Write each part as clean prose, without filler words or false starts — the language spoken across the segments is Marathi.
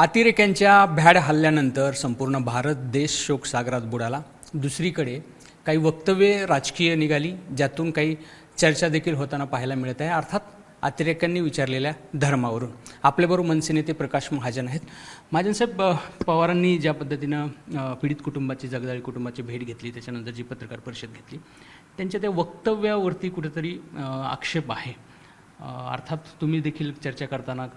अतिरेक्यांच्या भ्याड हल्ल्यानंतर संपूर्ण भारत देश शोकसागरात बुडाला. दुसरीकडे काही वक्तव्ये राजकीय निघाली, ज्यातून काही चर्चा देखील होताना पाहायला मिळत आहे. अर्थात अतिरेक्यांनी विचारलेल्या धर्मावरून. आपल्याबरोबर मनसे नेते प्रकाश महाजन आहेत. महाजनसाहेब, पवारांनी ज्या पद्धतीनं पीडित कुटुंबाची, जगदाळी कुटुंबाची भेट घेतली, त्याच्यानंतर जी पत्रकार परिषद घेतली, त्यांच्या त्या वक्तव्यावरती कुठेतरी आक्षेप आहे. अर्थात तुम्ही देखील चर्चा करताना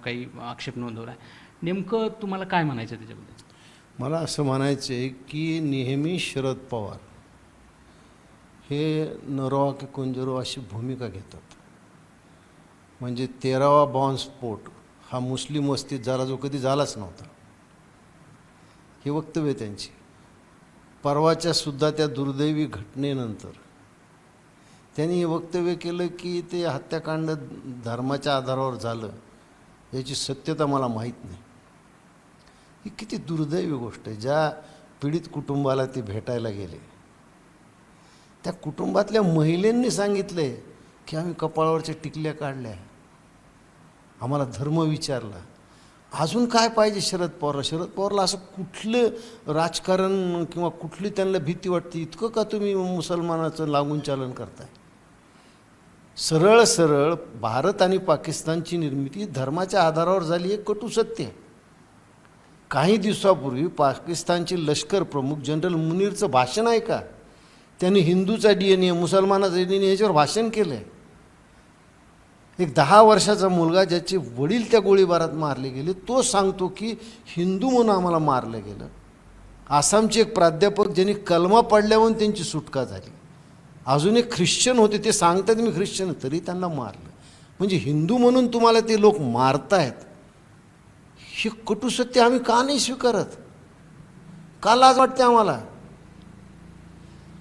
काही आक्षेप नोंदवला आहे. नेमकं तुम्हाला काय म्हणायचं त्याच्याबद्दल? मला असं म्हणायचं आहे की नेहमी शरद पवार हे नरवा की कुंजरो अशी भूमिका घेतात. म्हणजे 13वा बॉम्बस्फोट हा मुस्लिम वस्तीत झाला, जो कधी झालाच नव्हता. हे वक्तव्य त्यांची. परवाच्या सुद्धा त्या दुर्दैवी घटनेनंतर त्यांनी हे वक्तव्य केलं की ते हत्याकांड धर्माच्या आधारावर झालं, याची सत्यता मला माहीत नाही. ही किती दुर्दैवी गोष्ट आहे. ज्या पीडित कुटुंबाला ते भेटायला गेले, त्या कुटुंबातल्या महिलांनी सांगितले की आम्ही कपाळावरच्या टिकल्या काढल्या, आम्हाला धर्म विचारला. अजून काय पाहिजे शरद पवारला? शरद पवारला असं कुठलं राजकारण किंवा कुठली त्यांना भीती वाटते? इतकं का तुम्ही मुसलमानाचं लागून चालन करताय? सरळ सरळ भारत आणि पाकिस्तानची निर्मिती धर्माच्या आधारावर झाली हे कटू सत्य आहे. काही दिवसापूर्वी पाकिस्तानचे लष्कर प्रमुख जनरल मुनीरचं भाषण आहे का? त्यांनी हिंदूचा DNA, मुसलमानाचा DNA याच्यावर भाषण केलं आहे. एक 10 वर्षाचा मुलगा ज्याचे वडील त्या गोळीबारात मारले गेले, तो सांगतो की हिंदू म्हणून आम्हाला मारलं गेलं. आसामचे एक प्राध्यापक ज्यांनी कलमा पडल्यावर त्यांची सुटका झाली. अजून एक ख्रिश्चन होते, ते सांगतात मी ख्रिश्चन, तरी त्यांना मारलं. म्हणजे हिंदू म्हणून तुम्हाला ते लोक मारतायत, हे कटू सत्य आम्ही का नाही स्वीकारत? का लाज वाटते आम्हाला?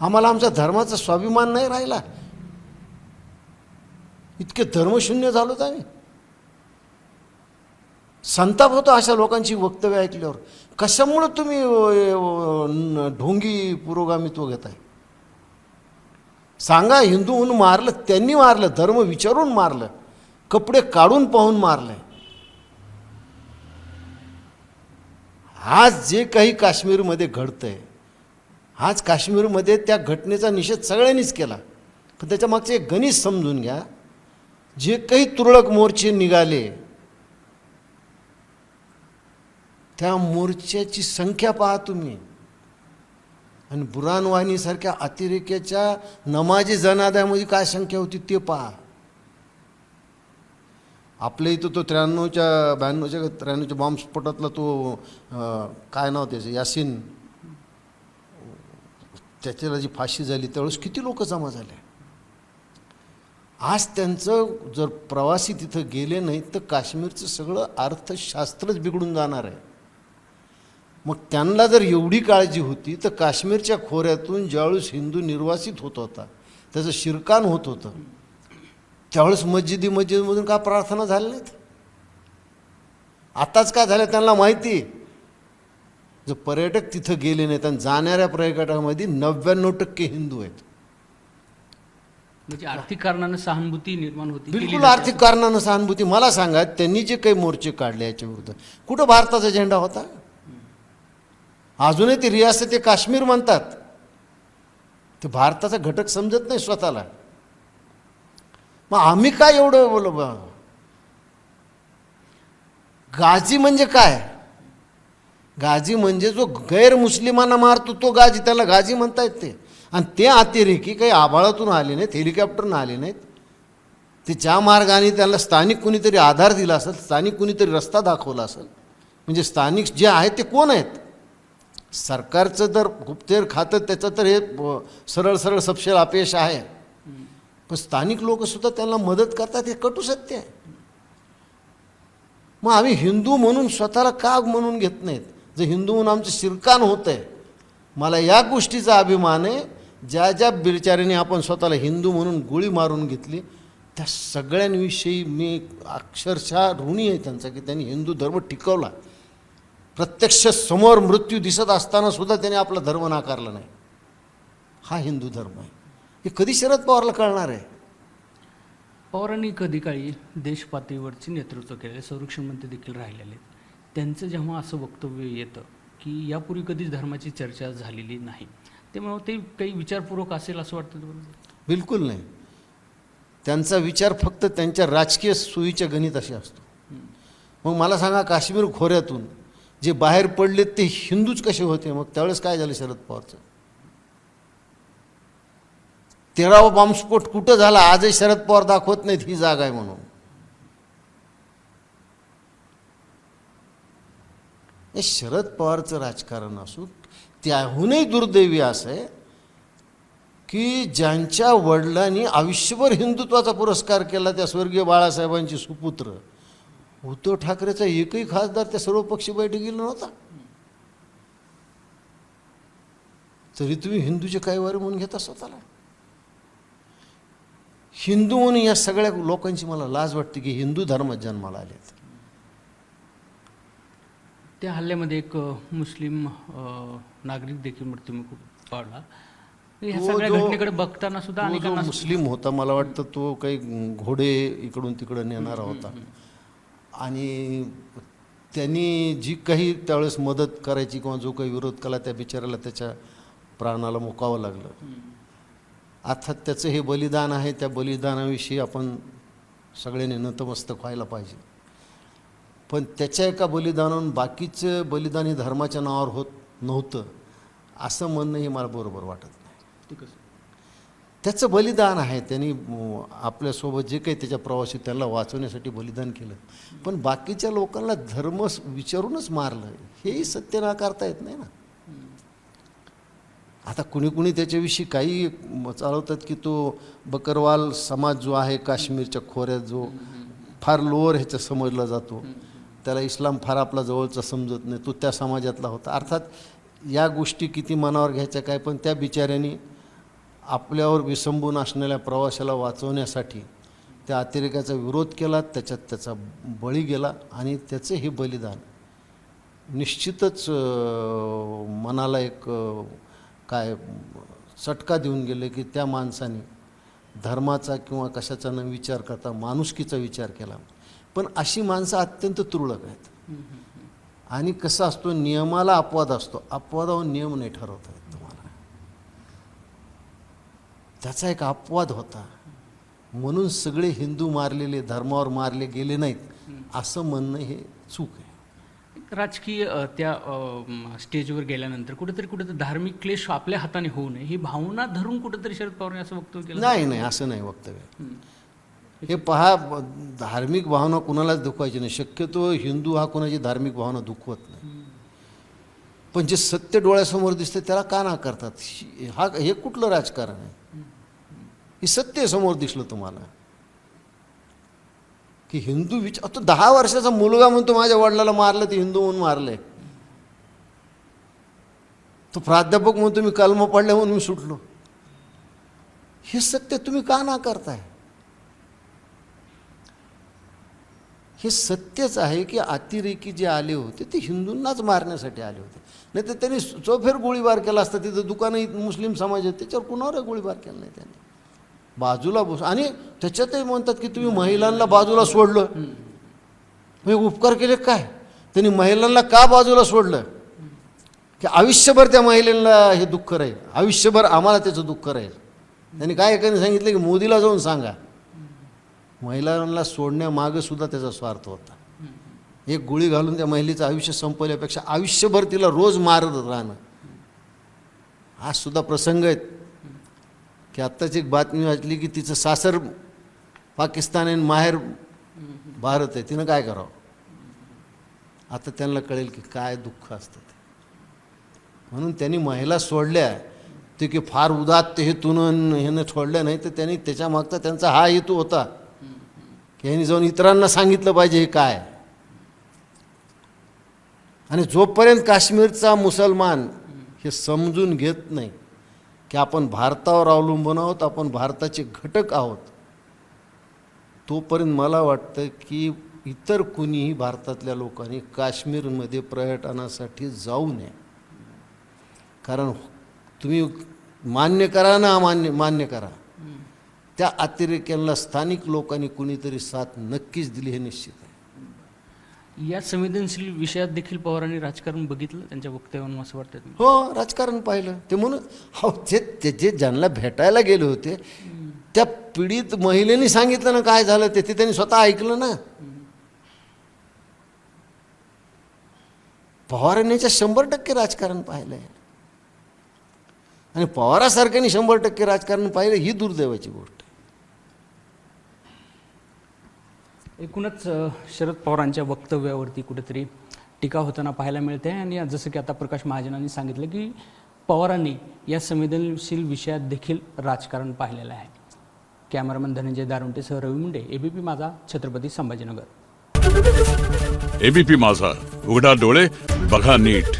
आम्हाला आमच्या धर्माचा स्वाभिमान नाही राहिला? इतके धर्मशून्य झालोत आम्ही. संताप होतो अशा लोकांची वक्तव्य ऐकल्यावर. कशामुळं तुम्ही ढोंगी पुरोगामित्व घेताय? सांगा. हिंदू म्हणून मारलं, त्यांनी मारलं, धर्म विचारून मारलं, कपडे काढून पाहून मारलं. आज जे काही काश्मीरमध्ये घडतंय, आज काश्मीरमध्ये त्या घटनेचा निषेध सगळ्यांनीच केला. पण त्याच्या मागचे एक गणित समजून घ्या. जे काही तुरळक मोर्चे निघाले, त्या मोर्चाची संख्या पहा तुम्ही. आणि बुरान वाहिनीसारख्या अतिरेक्याच्या नमाजी जनाद्यामध्ये काय संख्या होती ते पहा. आपल्या इथं तो 93च्या बॉम्बस्फोटातला तो काय नाव त्याचं, यासीन, त्याच्याला जी फाशी झाली त्यावेळेस किती लोक जमा झाले. आज त्यांचं जर प्रवासी तिथं गेले नाहीत तर काश्मीरचं सगळं अर्थशास्त्रच बिघडून जाणार आहे. मग त्यांना जर एवढी काळजी होती तर काश्मीरच्या खोऱ्यातून ज्यावेळेस हिंदू निर्वासित होत होता, त्याचं शिरकाण होत होतं, त्यावेळेस मस्जिदमधून का प्रार्थना झाल्या नाहीत? आताच काय झालं त्यांना माहिती. जर पर्यटक तिथं गेले नाहीत, आणि जाणाऱ्या पर्यटकामध्ये 99% हिंदू आहेत. म्हणजे आर्थिक कारणानं सहानुभूती निर्माण होती. बिलकुल आर्थिक कारणानं सहानुभूती. मला सांगा, त्यांनी जे काही मोर्चे काढले याच्या विरुद्ध, कुठं भारताचा झेंडा होता? अजूनही ते रियासत काश्मीर म्हणतात. ते भारताचा घटक समजत नाही स्वतःला. मग आम्ही काय एवढं बोल? गाजी म्हणजे काय? गाजी म्हणजे जो गैरमुस्लिमांना मारतो तो गाजी, त्याला गाजी म्हणता येते. आणि ते अतिरेकी काही आभाळातून आले नाहीत, हेलिकॉप्टरनं आले नाहीत. ते ज्या मार्गाने त्यांना स्थानिक कुणीतरी आधार दिला असेल, स्थानिक कुणीतरी रस्ता दाखवला असेल. म्हणजे स्थानिक जे आहेत ते कोण आहेत? सरकारचं जर गुप्तहेर खातं त्याचं तर हे सरळ सरळ सपशेल अपयश आहे. पण स्थानिक लोकसुद्धा त्यांना मदत करतात, हे कटू सत्य आहे. मग आम्ही हिंदू म्हणून स्वतःला का म्हणून घेत नाहीत? जर हिंदू म्हणून आमचं शिरकाण होतं आहे, मला या गोष्टीचा अभिमान आहे. ज्या ज्या बिचाऱ्याने आपण स्वतःला हिंदू म्हणून गोळी मारून घेतली, त्या सगळ्यांविषयी मी अक्षरशः ऋणी आहे त्यांचा, की त्यांनी हिंदू धर्म टिकवला. प्रत्यक्ष समोर मृत्यू दिसत असताना सुद्धा त्याने आपला धर्म नाकारला नाही. हा हिंदू धर्म आहे. हे कधी शरद पवारला कळणार आहे? पवारांनी कधी काळी देश पातळीवरचे नेतृत्व केले, संरक्षण मंत्री देखील राहिलेले आहेत. त्यांचं जेव्हा असं वक्तव्य येतं की यापूर्वी कधीच धर्माची चर्चा झालेली नाही, त्यामुळे ते काही विचारपूर्वक असेल असं वाटतं तुम्हाला? बिलकुल नाही. त्यांचा विचार फक्त त्यांच्या राजकीय सोयीच्या गणिताशी असतो. मग मला सांगा, काश्मीर खोऱ्यातून जे बाहेर पडले ते हिंदूच कसे होते? मग त्यावेळेस काय झालं शरद पवारचं? 13वा बॉम्बस्फोट कुठं झाला? आजही शरद पवार दाखवत नाहीत ही जागा आहे म्हणून. हे शरद पवारचं राजकारण असू, त्याहूनही दुर्दैवी असं आहे की ज्यांच्या वडिलांनी आयुष्यभर हिंदुत्वाचा पुरस्कार केला, त्या स्वर्गीय बाळासाहेबांचे सुपुत्र उद्धव ठाकरेचा एकही खासदार त्या सर्वपक्षीय बैठकीला नव्हता. तरी तुम्ही हिंदूचे काय वारे म्हणून घेता स्वतःला? हिंदू म्हणून या सगळ्या लोकांची मला लाज वाटते की हिंदू धर्मात जन्माला आलेत. त्या हल्ल्यामध्ये एक मुस्लिम नागरिक देखील मृत्युमुखी पावला. ह्या सगळ्या घटनेकडे बघताना सुद्धा जो अनेकांना मुस्लिम होता, मला वाटतं तो काही घोडे इकडून तिकडं नेणारा होता, आणि त्यांनी जी काही त्यावेळेस मदत करायची किंवा जो काही विरोध केला त्या बिचाराला त्याच्या प्राणाला मुकावं लागलं. अर्थात त्याचं हे बलिदान आहे, त्या बलिदानाविषयी आपण सगळ्यांनी नतमस्तक व्हायला पाहिजे. पण त्याच्या एका बलिदानावरून बाकीचं बलिदान हे धर्माच्या नावावर होत नव्हतं असं म्हणणं हे मला बरोबर वाटत नाही. त्याचं बलिदान आहे, त्यांनी आपल्यासोबत जे काही त्याच्या प्रवासी त्यांना वाचवण्यासाठी बलिदान केलं, पण बाकीच्या लोकांना धर्म विचारूनच मारलं, हेही सत्य नाकारता येत नाही ना. आता कुणी कुणी त्याच्याविषयी काही चालवतात की तो बकरवाल समाज जो आहे काश्मीरच्या खोऱ्यात, जो फार लोअर ह्याचं समजला जातो, त्याला इस्लाम फार आपला जवळचा समजत नाही, तो त्या समाजातला होता. अर्थात या गोष्टी किती मनावर घ्यायच्या काय, पण त्या बिचाऱ्यांनी आपल्यावर विसंबून असणाऱ्या प्रवाशाला वाचवण्यासाठी त्या अतिरेकाचा विरोध केला, त्याच्यात त्याचा बळी गेला, आणि त्याचं हे बलिदान निश्चितच मनाला एक काय चटका देऊन गेले की त्या माणसाने धर्माचा किंवा कशाचा न विचार करता माणुसकीचा विचार केला. पण अशी माणसं अत्यंत तुरळक आहेत. आणि कसं असतो, नियमाला अपवाद असतो, अपवादावर नियम नाही ठरवता येत तुम्हाला. त्याचा एक अपवाद होता म्हणून सगळे हिंदू मारलेले, धर्मावर मारले गेले नाहीत असं म्हणणं हे चूक आहे. राजकीय त्या स्टेजवर गेल्यानंतर कुठेतरी धार्मिक क्लेश आपल्या हाताने होऊ नये ही भावना धरून कुठेतरी शरद पवारांनी असं वक्तव्य केलं. नाही, असं नाही वक्तव्य. हे पहा, धार्मिक भावना कुणालाच दुखवायची नाही. शक्यतो हिंदू हा कुणाची धार्मिक भावना दुखवत नाही. पण जे सत्य डोळ्यासमोर दिसते त्याला का नाकारतात? हे कुठलं राजकारण आहे? हे सत्य समोर दिसलं तुम्हाला की हिंदू विचार, तो 10 वर्षाचा मुलगा म्हणतो माझ्या वडिलाला मारलं ते हिंदू म्हणून मारलंय. तो प्राध्यापक म्हणतो मी कलम पडले म्हणून मी सुटलो. हे सत्य तुम्ही का नाकारताय? हे सत्यच आहे की अतिरेकी जे आले होते ते हिंदूंनाच मारण्यासाठी आले होते. नाही तर त्यांनी चौफेर गोळीबार केला असता. तिथं दुकानं मुस्लिम समाज आहेत त्याच्यावर कुणावर गोळीबार केला नाही त्यांनी. बाजूला बस, आणि त्याच्यातही म्हणतात की तुम्ही महिलांना बाजूला सोडलं, मी उपकार केले काय? त्यांनी महिलांना का बाजूला सोडलं? की आयुष्यभर त्या महिलांना हे दुःख राहील, आयुष्यभर आम्हाला त्याचं दुःख राहील. त्यांनी काय एकाने सांगितलं की मोदीला जाऊन सांगा. महिलांना सोडण्यामागं सुद्धा त्याचा स्वार्थ होता. एक गोळी घालून त्या महिलेचं आयुष्य संपवल्यापेक्षा आयुष्यभर तिला रोज मारत राहणं. आज सुद्धा प्रसंग आहेत की आत्ताच एक बातमी वाचली की तिचं सासर पाकिस्तान आहे, माहेर भारत आहे. तिनं काय करावं? आता त्यांना कळेल की काय दुःख असतं ते. म्हणून त्यांनी महिला सोडल्या ते की फार उदात्त हेतून ह्यानं सोडल्या नाही, तर त्यांनी त्याच्या मागचा त्यांचा हा हेतू होता की ह्यांनी जाऊन इतरांना सांगितलं पाहिजे हे काय. आणि जोपर्यंत काश्मीरचा मुसलमान हे समजून घेत नाही की आपण भारतावर अवलंबून आहोत, आपण भारताचे घटक आहोत, तोपर्यंत मला वाटतं की इतर कुणीही भारतातल्या लोकांनी काश्मीरमध्ये पर्यटनासाठी जाऊ नये. कारण तुम्ही मान्य करा ना मान्य करा, त्या अतिरेक्यांना स्थानिक लोकांनी कुणीतरी साथ नक्कीच दिली हे निश्चित आहे. या संवेदनशील विषयात देखील पवारांनी राजकारण बघितलं त्यांच्या वक्तव्यावरून असं वाटतं तुम्ही? हो, राजकारण पाहिलं ते म्हणून हो जे ज्यांना भेटायला गेले होते त्या पीडित महिलेने सांगितलं ना काय झालं ते त्यांनी स्वतः ऐकलं ना. पवारांनी याच्या 100% राजकारण पाहिलंय आणि पवारासारख्याने 100% राजकारण पाहिलं ही दुर्दैवाची गोष्ट आहे. एकूणच शरद पवारांच्या वक्तव्यावरती कुठेतरी टीका होताना पाहायला मिळते आणि जसं की आता प्रकाश महाजनांनी सांगितलं की पवारांनी या संवेदनशील विषयात देखील राजकारण पाहिलेलं आहे. कॅमेरामन धनंजय दारुंटेसह रवी मुंडे, एबीपी माझा, छत्रपती संभाजीनगर. एबीपी माझा, उघडा डोळे बघा नीट.